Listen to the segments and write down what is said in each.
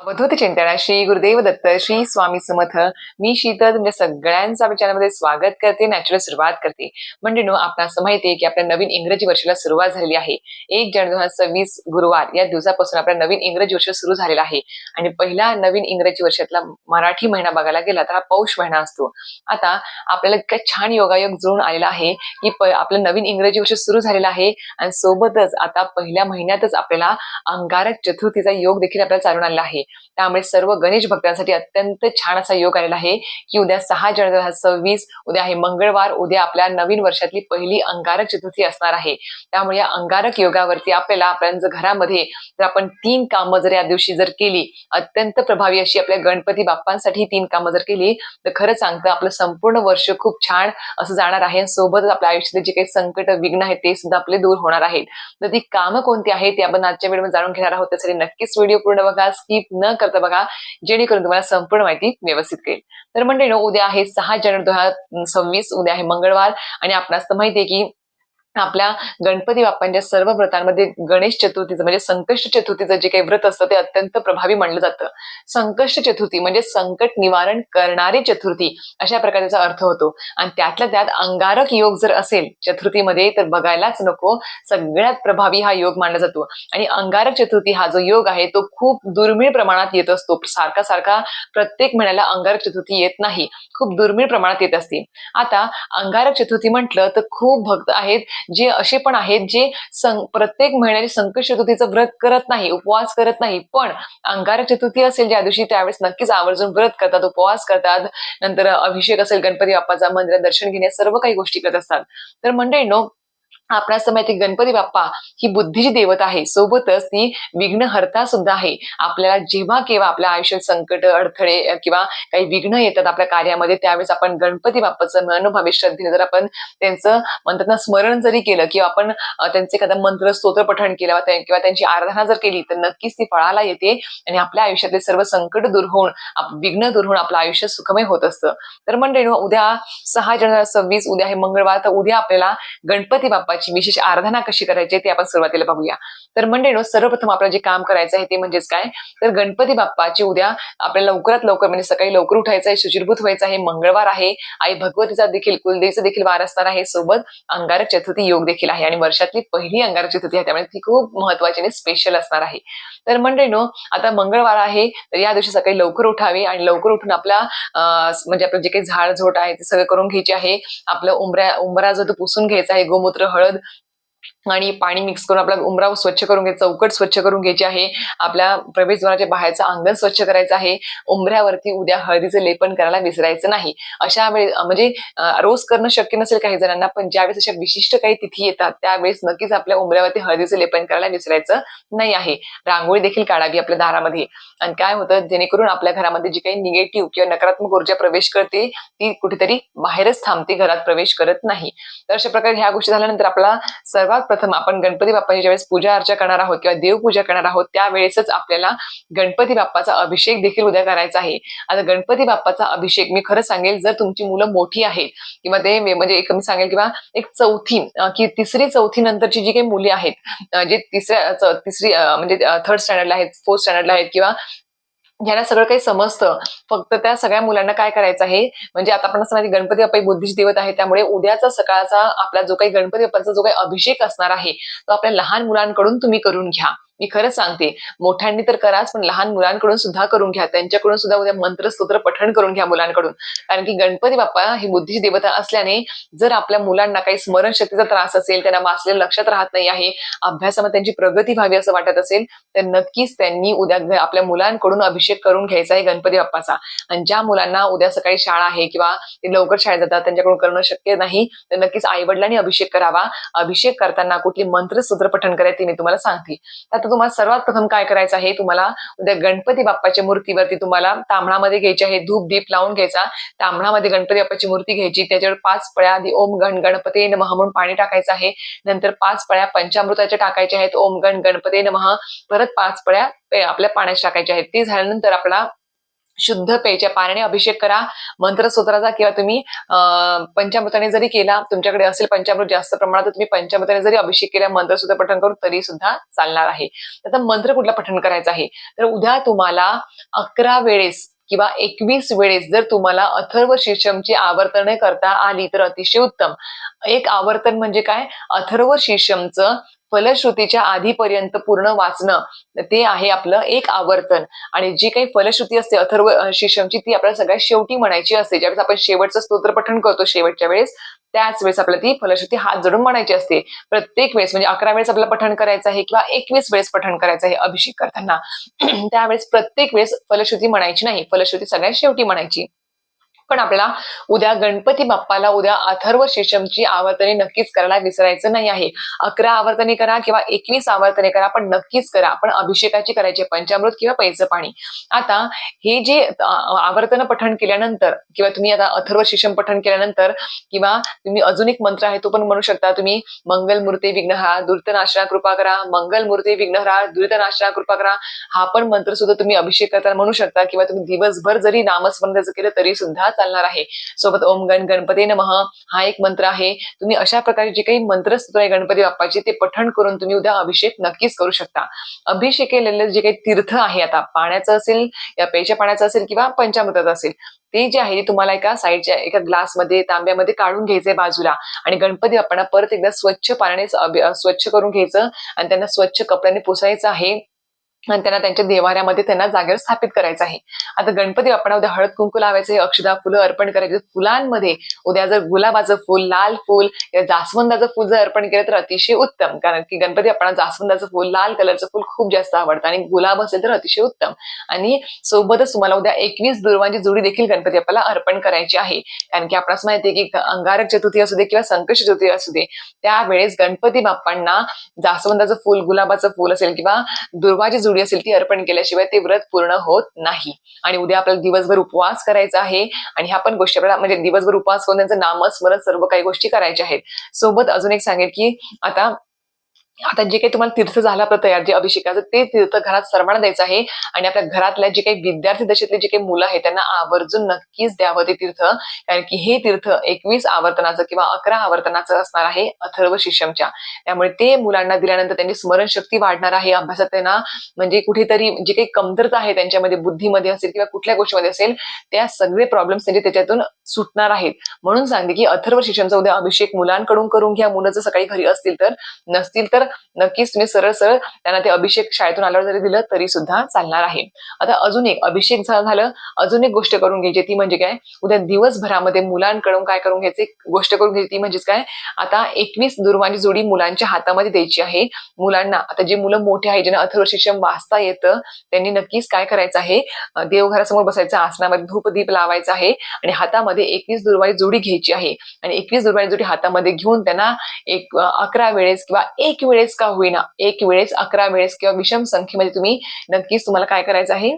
अवधूत चिंतन श्री गुरुदेव दत्त श्री स्वामी समर्थ. मी शीतल तुमच्या सगळ्यांचं आपल्या चॅनलमध्ये स्वागत करते. नॅचरल सुरुवात करते. म्हणजे आपणास माहिती आहे की आपल्या नवीन इंग्रजी वर्षाला सुरुवात झालेली आहे. 1 जानेवारी 2026 गुरुवार या दिवसापासून आपल्या नवीन इंग्रजी वर्ष सुरू झालेला आहे. आणि पहिला नवीन इंग्रजी वर्षातला मराठी महिना बघायला गेला तर हा पौष महिना असतो. आता आपल्याला इतका छान योगायोग जुळून आलेला आहे की आपलं नवीन इंग्रजी वर्ष सुरू झालेलं आहे आणि सोबतच आता पहिल्या महिन्यातच आपल्याला अंगारक चतुर्थीचा योग देखील आपल्याला चालून आलेला आहे. त्यामुळे सर्व गणेश भक्तांसाठी अत्यंत छान असा योग आलेला आहे की उद्या 6 जानेवारी 2026 उद्या आहे मंगळवार. उद्या आपल्या नवीन वर्षातली पहिली अंगारक चतुर्थी असणार आहे. त्यामुळे या अंगारक योगावरती आपल्या घरामध्ये जर आपण 3 कामं जर या दिवशी जर केली, अत्यंत प्रभावी अशी आपल्या गणपती बाप्पांसाठी 3 कामं जर केली तर खरं सांगतं आपलं संपूर्ण वर्ष खूप छान असं जाणार आहे. सोबतच आपल्या आयुष्यातले जे काही संकट विघ्न आहेत ते सुद्धा आपले दूर होणार आहेत. तर ती कामं कोणती आहेत ते आपण आजच्या व्हिडिओमध्ये जाणून घेणार आहोत. त्यासाठी नक्कीच व्हिडिओ पूर्ण बघा, स्किप न करता बघा, जेणेकरून तुम्हाला संपूर्ण माहिती व्यवस्थित कळेल. तर म्हणजे उद्या आहे 6 जानेवारी 2026 उद्या आहे मंगळवार आणि आपणास तर माहिती आहे की आपल्या गणपती बाप्पांच्या सर्व व्रतांमध्ये गणेश चतुर्थीचं म्हणजे संकष्ट चतुर्थीचं जे काही व्रत असतं ते अत्यंत प्रभावी मानलं जातं. संकष्ट चतुर्थी म्हणजे संकट निवारण करणारी चतुर्थी अशा प्रकारचा अर्थ होतो. आणि त्यातल्या त्यात अंगारक योग जर असेल चतुर्थीमध्ये तर बघायलाच नको, सगळ्यात प्रभावी हा योग मानला जातो. आणि अंगारक चतुर्थी हा जो योग आहे तो खूप दुर्मिळ प्रमाणात येत असतो. सारखा प्रत्येक महिन्याला अंगारक चतुर्थी येत नाही, खूप दुर्मिळ प्रमाणात येत असते. आता अंगारक चतुर्थी म्हटलं तर खूप भक्त आहेत जे असे पण आहेत जे प्रत्येक महिन्याने संकष्ट चतुर्थीचं व्रत करत नाही, उपवास करत नाही, पण अंगारक चतुर्थी असेल ज्या दिवशी त्यावेळेस नक्कीच आवर्जून व्रत करतात, उपवास करतात, नंतर अभिषेक असेल गणपती बाप्पाचा, मंदिरात दर्शन घेणे, सर्व काही गोष्टी करत असतात. तर मंडळींनो, आपणास माहिती गणपती बाप्पा ही बुद्धीची देवता आहे, सोबतच ती विघ्नहर्ता सुद्धा आहे. आपल्याला जेव्हा केव्हा आपल्या आयुष्यात संकट, अडथळे किंवा काही विघ्न येतात आपल्या कार्यामध्ये त्यावेळेस आपण गणपती बाप्पाचं मनोभावे श्रद्धेने जर आपण त्यांचं म्हणतात ना स्मरण जरी केलं किंवा आपण त्यांचे एखादा मंत्र स्तोत्र पठण केलं किंवा त्यांची आराधना जर केली तर नक्कीच ती फळाला येते आणि आपल्या आयुष्यातले सर्व संकट दूर होऊन विघ्न दूर होऊन आपलं आयुष्य सुखमय होत असतं. तर मंडळींनो, उद्या 6 जानेवारी 2026 उद्या आहे मंगळवार. तर उद्या आपल्याला गणपती बाप्पा विशेष आराधना कशी करायची ते आपण सुरुवातीला बघूया. तर मंडळींनो, सर्वप्रथम आपल्याला जे काम करायचं आहे ते म्हणजेच काय, तर गणपती बाप्पाची उद्या आपल्याला लवकरात लवकर म्हणजे सकाळी लवकर उठायचं आहे, शुचिर्भूत व्हायचं आहे. मंगळवार आहे, आई भगवतीचा देखील कुलदेवीचा देखील वार असणार आहे, सोबत अंगारक चतुर्थी योग देखील आहे आणि वर्षातली पहिली अंगारक चतुर्थी आहे, त्यामुळे ती खूप महत्वाची आणि स्पेशल असणार आहे. तर मंडळींनो, आता मंगळवार आहे तर या दिवशी सकाळी लवकर उठावे आणि लवकर उठून आपला म्हणजे आपलं जे काही झाड झोट आहे ते सगळं करून घ्यायचे आहे. आपलं उंबरा जो तो पुसून घ्यायचा आहे, गोमूत्र, हळद आणि पाणी मिक्स करून आपला उंबरा स्वच्छ करून घ्यायचा, चौकट स्वच्छ करून घ्यायची आहे. आपल्या प्रवेशद्वाराच्या बाहेरचं अंगण स्वच्छ करायचं आहे. उंबऱ्यावरती उद्या हळदीचं लेपन करायला विसरायचं नाही. अशा वेळेस म्हणजे रोज करणं शक्य नसेल काही जणांना, पण ज्यावेळेस अशा विशिष्ट काही तिथी येतात त्यावेळेस नक्कीच आपल्या उंबऱ्यावरती हळदीचं लेपन करायला विसरायचं नाही आहे. रांगोळी देखील काढावी आपल्या दारामध्ये. आणि काय होतं, जेणेकरून आपल्या घरामध्ये जी काही निगेटिव्ह किंवा नकारात्मक ऊर्जा प्रवेश करते ती कुठेतरी बाहेरच थांबते, घरात प्रवेश करत नाही. तर अशा प्रकारे ह्या गोष्टी झाल्यानंतर आपला सर्वात प्रथम आपण गणपती बाप्पाची ज्यावेळेस पूजा अर्चा करणार आहोत किंवा देवपूजा करणार आहोत त्यावेळेसच आपल्याला गणपती बाप्पाचा अभिषेक देखील उद्या करायचा आहे. आता गणपती बाप्पाचा अभिषेक मी खरं सांगेल, जर तुमची मुलं मोठी आहेत किंवा ते म्हणजे एक मी सांगेल किंवा एक चौथी की तिसरी चौथी नंतरची जी काही मुली आहेत, जे तिसरी म्हणजे 3rd स्टँडर्डला आहेत, 4th स्टँडर्डला आहेत किंवा ज्यांना सगळं काही समजतं, फक्त त्या सगळ्या मुलांना काय करायचं आहे, म्हणजे आता आपण असं माहिती गणपती बाप्पा बुद्धीची देवता आहे, त्यामुळे उद्याचा सकाळचा आपला जो काही गणपती बाप्पाचा जो काही अभिषेक असणार आहे तो आपल्या लहान मुलांकडून तुम्ही करून घ्या. मी खरंच सांगते, मोठ्यांनी तर कराच, पण लहान मुलांकडून सुद्धा करून घ्या. त्यांच्याकडून सुद्धा उद्या मंत्र स्तोत्र पठण करून घ्या मुलांकडून. कारण की गणपती बाप्पा ही बुद्धीची देवता असल्याने जर आपल्या मुलांना काही स्मरणशक्तीचा त्रास असेल, त्यांना वाचलेलं लक्षात राहत नाही आहे, अभ्यासामध्ये त्यांची प्रगती व्हावी असं वाटत असेल, तर नक्कीच त्यांनी उद्या आपल्या मुलांकडून अभिषेक करून घ्यायचा आहे गणपती बाप्पाचा. आणि ज्या मुलांना उद्या सकाळी शाळा आहे किंवा ते लवकर शाळेत जातात, त्यांच्याकडून करणं शक्य नाही, तर नक्कीच आई वडिलांनी अभिषेक करावा. अभिषेक करताना कुठली मंत्र स्तोत्र पठण करायचे मी तुम्हाला सांगते. आता तुम्हाला सर्वात प्रथम काय करायचं आहे, तुम्हाला उद्या गणपती बाप्पाच्या मूर्तीवरती तुम्हाला तांबणामध्ये घ्यायचे आहे, धूप दीप लावून घ्यायचा. तांबणामध्ये गणपती बाप्पाची मूर्ती घ्यायची, त्याच्यावर 5 पळ्या आधी ओम गण गणपते नमः म्हणून पाणी टाकायचं आहे. नंतर 5 पळ्या पंचामृताच्या टाकायच्या आहेत, ओम गण गणपते नमः. परत 5 पळ्या आपल्या पाण्यात टाकायच्या आहेत. ते झाल्यानंतर आपला शुद्ध प्यायच्या पाण्याने अभिषेक करा. मंत्र स्तोत्राचा किंवा तुम्ही पंचामृताने जरी केला, तुमच्याकडे असेल पंचामृत जास्त प्रमाणात, तर तुम्ही पंचामृताने जरी अभिषेक केला मंत्र सुद्धा पठण करून तरी सुद्धा चालणार आहे. आता मंत्र कुठला पठण करायचा आहे, तर उद्या तुम्हाला 11 वेळेस किंवा 21 वेळेस जर तुम्हाला अथर्व शीर्षमची आवर्तने करता आली तर अतिशय उत्तम. एक आवर्तन म्हणजे काय, अथर्व शीर्षमचं फलश्रुतीच्या आधीपर्यंत पूर्ण वाचणं, ते आहे आपलं एक आवर्तन. आणि जी काही फलश्रुती असते अथर्व शीर्षमची ती आपल्याला सगळ्यात शेवटी म्हणायची असते. ज्यावेळेस आपण शेवटचं स्तोत्र पठण करतो शेवटच्या वेळेस, त्याच वेळेस आपल्याला ती फलश्रुती हात जोडून म्हणायची असते. प्रत्येक वेळेस म्हणजे 11 वेळेस आपल्याला पठण करायचं आहे किंवा 21 वेळेस पठण करायचं आहे अभिषेक करताना. त्यावेळेस प्रत्येक वेळेस फलश्रुती म्हणायची नाही, फलश्रुती सगळ्यात शेवटी म्हणायची. पण आपल्याला उद्या गणपती बाप्पाला उद्या अथर्व शीर्षमची आवर्तने नक्कीच करायला विसरायचं नाही आहे. 11 आवर्तने करा किंवा 21 आवर्तने करा, पण नक्कीच करा. पण अभिषेकाची करायची, पंचामृत किंवा प्यायचं पाणी. आता हे जे आवर्तन पठण केल्यानंतर किंवा तुम्ही आता अथर्व शीर्षम पठण केल्यानंतर किंवा तुम्ही अजून एक मंत्र आहे तो पण म्हणू शकता तुम्ही, मंगलमूर्ते विघ्नहरा दुरितनाशना कृपा करा, मंगलमूर्ते विघ्नहरा दुरितनाशना कृपा करा. हा पण मंत्र सुद्धा तुम्ही अभिषेक करताना म्हणू शकता किंवा तुम्ही दिवसभर जरी नामस्मरण त्याचं केलं तरी सुद्धा चालणार आहे. सोबत ओम गणपते नमः हा एक मंत्र आहे. तुम्ही अशा प्रकारे जे काही मंत्रस्तोत्र आहे गणपती बाप्पाचे ते पठण करून तुम्ही उद्या अभिषेक नक्कीच करू शकता. अभिषेक केलेले जे काही तीर्थ आहे, आता पाण्याचं असेल या प्यायच्या पाण्याचं असेल किंवा पंचामृताचं असेल, ते जे आहे ते तुम्हाला एका साईडच्या एका ग्लासमध्ये तांब्यामध्ये काढून घ्यायचंय बाजूला आणि गणपती बाप्पांना परत एकदा स्वच्छ पाण्याने स्वच्छ करून घ्यायचं आणि त्यांना स्वच्छ कपड्याने पुसायचं आहे आणि त्यांना त्यांच्या देवाऱ्यामध्ये त्यांना जागेवर स्थापित करायचं आहे. आता गणपती बाप्पांना उद्या हळद कुंकू लावायचं आहे, अक्षदा फुलं अर्पण करायचे. फुलांमध्ये उद्या जर गुलाबाचं फुल, लाल फुल या जास्वंदाचं फुल जर अर्पण केलं तर अतिशय उत्तम, कारण की गणपती बाप्पांना जास्वंदाचं फुल, लाल कलरचं फुल खूप जास्त आवडतं आणि गुलाब असेल तर अतिशय उत्तम. आणि सोबतच तुम्हाला उद्या 21 दुर्वांची जोडी देखील गणपती बाप्पाला अर्पण करायची आहे, कारण की आपणास माहिती आहे की अंगारक चतुर्थी असू दे किंवा संकष्टी चतुर्थी असू दे, त्यावेळेस गणपती बाप्पांना जास्वंदाचं फुल, गुलाबाचं फुल असेल किंवा दुर्वाची जोडी असेल ती अर्पण केल्याशिवाय ते व्रत पूर्ण होत नाही. आणि उद्या आपल्याला दिवसभर उपवास करायचा आहे आणि ह्या पण गोष्टी आपल्याला म्हणजे दिवसभर उपवास करून त्यांचं नामस्मरण सर्व काही गोष्टी करायच्या आहेत. सोबत अजून एक सांगेल की आता जे काही तुम्हाला तीर्थ झालं आपलं तयार जे अभिषेकाचं, ते तीर्थ घरात सर्वांना द्यायचं आहे आणि आपल्या घरातल्या जे काही विद्यार्थी दशेतले जे काही मुलं आहेत त्यांना आवर्जून नक्कीच द्यावं ते तीर्थ, कारण की हे तीर्थ 21 आवर्तनाचं किंवा 11 आवर्तनाचं असणार आहे अथर्व शीर्षमच्या. त्यामुळे ते मुलांना दिल्यानंतर त्यांची स्मरणशक्ती वाढणार आहे. अभ्यासात त्यांना म्हणजे कुठेतरी जे काही कमतरता आहे त्यांच्यामध्ये बुद्धीमध्ये असेल किंवा कुठल्या गोष्टीमध्ये असेल, त्या सगळे प्रॉब्लेम्स त्यांचे त्याच्यातून सुटणार आहेत. म्हणून सांगते की अथर्व शीर्षमचा उद्या अभिषेक मुलांकडून करून घ्या. मुलं जर सकाळी घरी असतील तर, नसतील तर नक्कीच तुम्ही सरळ त्यांना ते अभिषेक शाळेतून आल्यावर जरी दिलं तरी सुद्धा चालणार आहे. आता अजून एक अभिषेक झालं, अजून एक गोष्ट करून घ्यायची ती म्हणजे काय, उद्या दिवसभरामध्ये मुलांकडून काय करून घ्यायची गोष्ट करून घ्यायची ती म्हणजेच काय, आता 21 दुर्वांची जोडी मुलांच्या हातामध्ये द्यायची आहे. मुलांना आता जे मुलं मोठे आहेत ज्यांना अथर्व शीर्षम वाचता येतं त्यांनी नक्कीच काय करायचं आहे, देवघरासमोर बसायचं, आसनामध्ये धूप दीप लावायचा आहे आणि हातामध्ये 21 दुर्वांची जोडी घ्यायची आहे आणि 21 दुर्वांची जोडी हातामध्ये घेऊन त्यांना 11 वेळेस किंवा 1 वेळेस का होईना, 1 वेळेस, 11 वेळेस किंवा विषम संख्येमध्ये तुम्ही नक्कीच तुम्हाला काय करायचं आहे,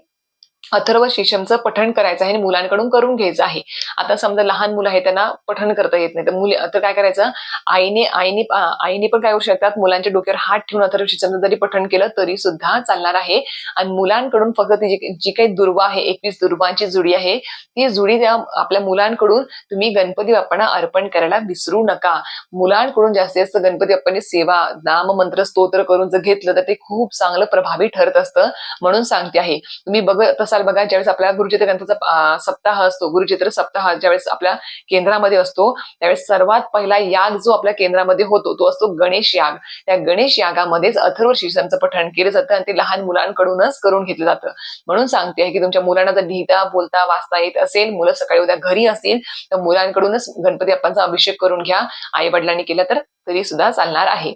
अथर्व शीर्षमचं पठण करायचं आहे आणि मुलांकडून करून घ्यायचं आहे. आता समजा लहान मुलं आहे त्यांना पठण करता येत नाही तर मुली तर काय करायचं, आईने पण काय करू शकतात, मुलांच्या डोक्यावर हात ठेवून अथर्व शीर्षमचं जरी पठण केलं तरी सुद्धा चालणार आहे. आणि मुलांकडून फक्त ती जी काही दुर्वा आहे, 21 दुर्वांची जोडी आहे, ती जोडी त्या आपल्या मुलांकडून तुम्ही गणपती बाप्पांना अर्पण करायला विसरू नका. मुलांकडून जास्तीत जास्त गणपती बाप्पांनी सेवा, नाम, मंत्र, स्तोत्र करून जर घेतलं तर ते खूप चांगलं प्रभावी ठरत असतं. म्हणून सांगते आहे, तुम्ही बघत असाल बघा, ज्यावेळेस आपल्या गुरुचित्र ग्रंथाचा सप्ताह असतो, गुरुचित्र सप्ताह ज्यावेळेस आपल्या केंद्रामध्ये असतो, त्यावेळेस सर्वात पहिला याग जो आपल्या केंद्रामध्ये होतो तो असतो गणेश याग. त्या गणेश यागामध्येच अथर्व शीर्षमचं पठण केलं जातं आणि ते लहान मुलांकडूनच करून घेतलं जातं. म्हणून सांगते आहे की तुमच्या मुलांना जर लिहिता, बोलता, वाचता येत असेल, मुलं सकाळी उद्या घरी असतील तर मुलांकडूनच गणपती बाप्पांचा अभिषेक करून घ्या. आई वडिलांनी केला तर तरी सुद्धा चालणार आहे.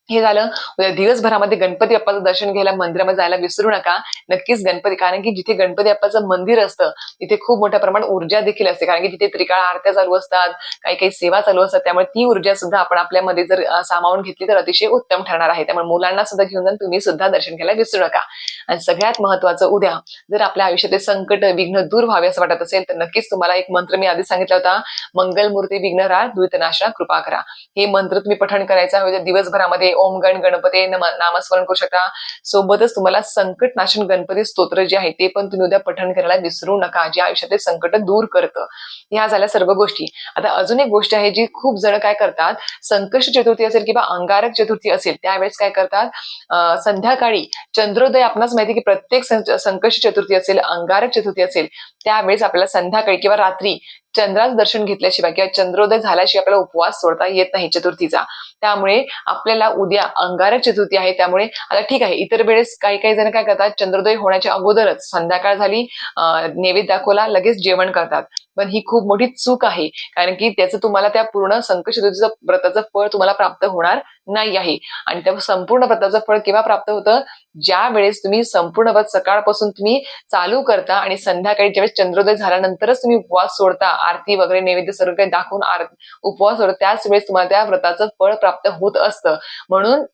हे झालं. उद्या दिवसभरामध्ये गणपती बाप्पाचं दर्शन घ्यायला मंदिरामध्ये जायला विसरू नका. नक्कीच गणपती, कारण की जिथे गणपती बाप्पाचं मंदिर असतं तिथे खूप मोठ्या प्रमाणात ऊर्जा देखील असते, कारण की तिथे त्रिकाळ आरत्या चालू असतात, काही सेवा चालू असतात. त्यामुळे ती ऊर्जा सुद्धा आपण आपल्यामध्ये जर सामावून घेतली तर अतिशय उत्तम ठरणार आहे. त्यामुळे मुलांना सुद्धा घेऊन जाऊन तुम्ही सुद्धा दर्शन घ्यायला विसरू नका. आणि सगळ्यात महत्वाचं, उद्या जर आपल्या आयुष्यातले संकट, विघ्न दूर व्हावे असं वाटत असेल तर नक्कीच तुम्हाला एक मंत्र मी आधी सांगितला होता, मंगलमूर्ती विघ्नहरा दुरितनाशना कृपा करा. हे मंत्र तुम्ही पठण करायचा. उद्या दिवसभरामध्ये ओम गण गणपती नामस्मरण करू शकता. सोबतच तुम्हाला संकटनाशन गणपती स्तोत्र जे आहे ते पण तुम्ही उद्या पठण करायला विसरू नका, जे आयुष्यातले संकट दूर करतं. ह्या झाल्या सर्व गोष्टी. आता अजून एक गोष्ट आहे जी खूप जण काय करतात, संकष्ट चतुर्थी असेल किंवा अंगारक चतुर्थी असेल त्यावेळेस काय करतात, संध्याकाळी चंद्रोदय, आपणास माहिती की प्रत्येक संकष्ट चतुर्थी असेल, अंगारक चतुर्थी असेल, त्यावेळेस आपल्याला संध्याकाळी किंवा रात्री चंद्राचं दर्शन घेतल्याशिवाय किंवा चंद्रोदय झाल्याशिवाय आपल्याला उपवास सोडता येत नाही चतुर्थीचा. त्यामुळे आपल्याला उद्या अंगारक चतुर्थी आहे, त्यामुळे आता ठीक आहे, इतर वेळेस काही काही जण काय करतात, चंद्रोदय होण्याच्या अगोदरच संध्याकाळ झाली, नैवेद्य दाखवला, लगेच जेवण करतात. पण ही खूप मोठी चूक आहे, कारण की त्याचं तुम्हाला त्या पूर्ण संकष्ट चतुर्थीचं व्रताचं फळ तुम्हाला प्राप्त होणार नाही आहे. आणि त्या संपूर्ण व्रताचं फळ केव्हा प्राप्त होतं, ज्या वेळेस तुम्ही संपूर्ण व्रत सकाळपासून तुम्ही चालू करता आणि संध्याकाळी ज्यावेळेस चंद्रोदय झाल्यानंतरच तुम्ही उपवास सोडता, आरती वगैरे नैवेद्य सर्व काही दाखवून उपवास सोडता, त्याच वेळेस तुम्हाला त्या व्रताचं फळ प्राप्त होत असतं. म्हणून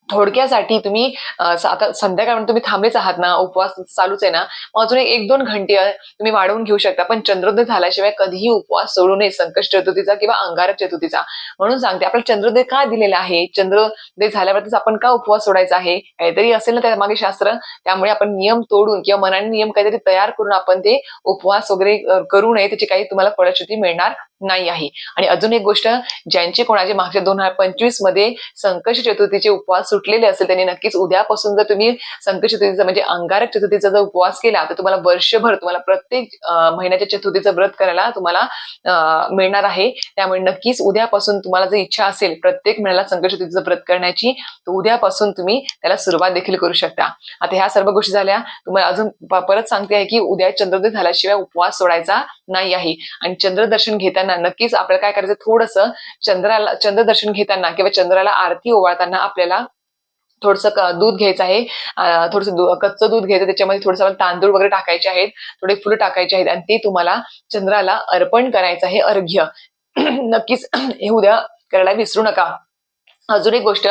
थोडक्यासाठी तुम्ही आता संध्याकाळ तुम्ही थांबलेच आहात ना, उपवास चालूच आहे ना, मग अजून 1-2 घंटे तुम्ही वाढवून घेऊ शकता, पण चंद्रोदय झाल्याशिवाय कधीही उपवास सोडू नये संकष्ट चतुर्थीचा किंवा अंगारक चतुर्थीचा. म्हणून सांगते, आपल्याला चंद्रोदय का दिलेला आहे, चंद्रोदय झाल्यावरच आपण का उपवास सोडायचा आहे, काहीतरी असेल ना त्यामागे शास्त्र. त्यामुळे आपण नियम तोडून किंवा मनाने नियम काहीतरी तयार करून आपण ते उपवास वगैरे करू नये, त्याची काही तुम्हाला फलश्रुती मिळणार नाही आहे. आणि अजून एक गोष्ट, ज्यांचे कोणाचे मागच्या 2025 मध्ये संकष्ट चतुर्थीचे उपवास सुटलेले असेल, त्यांनी नक्कीच उद्यापासून जर तुम्ही संकष्ट चतुर्थीचा म्हणजे अंगारक चतुर्थीचा जर उपवास केला, तर तुम्हाला वर्षभर तुम्हाला प्रत्येक महिन्याच्या चतुर्थीचं व्रत करायला तुम्हाला मिळणार आहे. त्यामुळे नक्कीच उद्यापासून तुम्हाला जर इच्छा असेल प्रत्येक महिन्याला संकष्ट चतुर्थीचं व्रत करण्याची, तर उद्यापासून तुम्ही त्याला सुरुवात देखील करू शकता. आता ह्या सर्व गोष्टी झाल्या. तुम्हाला अजून परत सांगते आहे की उद्या चंद्रोदय झाल्याशिवाय उपवास सोडायचा नाही आहे. आणि चंद्रदर्शन घेताना नक्कीच आपल्याला काय करायचं, थोडंसं चंद्रदर्शन घेताना किंवा चंद्राला आरती ओवाळताना आपल्याला थोडंसं दूध घ्यायचं आहे, थोडंसं कच्चं दूध घ्यायचं, त्याच्यामध्ये थोडंसं तांदूळ वगैरे टाकायचे आहेत, थोडे फुलं टाकायचे आहेत आणि ते तुम्हाला चंद्राला अर्पण करायचं आहे, अर्घ्य. नक्कीच हे उद्या करायला विसरू नका. अजून एक गोष्ट,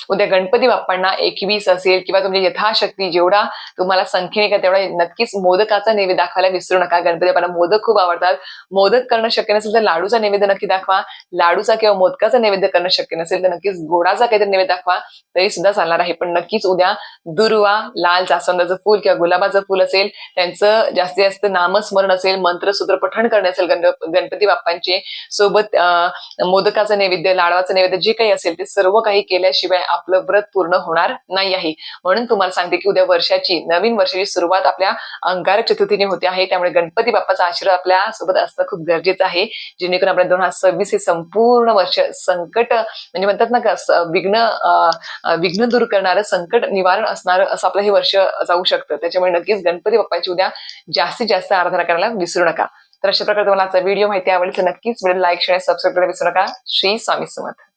उद्या गणपती बाप्पांना 21 असेल किंवा तुमची यथाशक्ती जेवढा तुम्हाला संख्येने का तेवढा नक्कीच मोदकाचा नैवेद्य दाखवायला विसरू नका. गणपती बाप्पांना मोदक खूप आवडतात. मोदक करणं शक्य नसेल तर लाडूचा नैवेद्य नक्की दाखवा. लाडूचा किंवा मोदकाचा नैवेद्य करणं शक्य नसेल तर नक्कीच गोडाचा काहीतरी नैवेद्य दाखवा, तरी सुद्धा चालणार आहे. पण नक्कीच उद्या दुर्वा, लाल जास्वंदाचं फूल किंवा गुलाबाचं फूल असेल, त्यांचं जास्तीत जास्त नामस्मरण असेल, मंत्रसूत्र पठण करणे असेल गणपती बाप्पांचे, सोबत मोदकाचं नैवेद्य, लाडवाचं नैवेद्य जे काही असेल ते सर्व काही केल्याशिवाय आपलं व्रत पूर्ण होणार नाही आहे. म्हणून तुम्हाला सांगते की उद्या नवीन वर्षाची सुरुवात आपल्या अंगारक चतुर्थीने होते आहे. त्यामुळे गणपती बाप्पाचा आशीर्वाद आपल्या सोबत असणं खूप गरजेचं आहे, जेणेकरून आपल्या 2026 हे संपूर्ण वर्ष संकट म्हणजे म्हणतात ना का विघ्न दूर करणारं, संकट निवारण असणारं असं आपलं हे वर्ष जाऊ शकतं. त्याच्यामुळे नक्कीच गणपती बाप्पाची उद्या जास्तीत जास्त आराधना करायला विसरू नका. तर अशा प्रकारे तुम्हाला आजचा व्हिडिओ माहिती आवडली तर नक्कीच व्हिडिओ लाईक, शेअर, सबस्क्राईब करायला विसरू नका. श्री स्वामी समर्थ.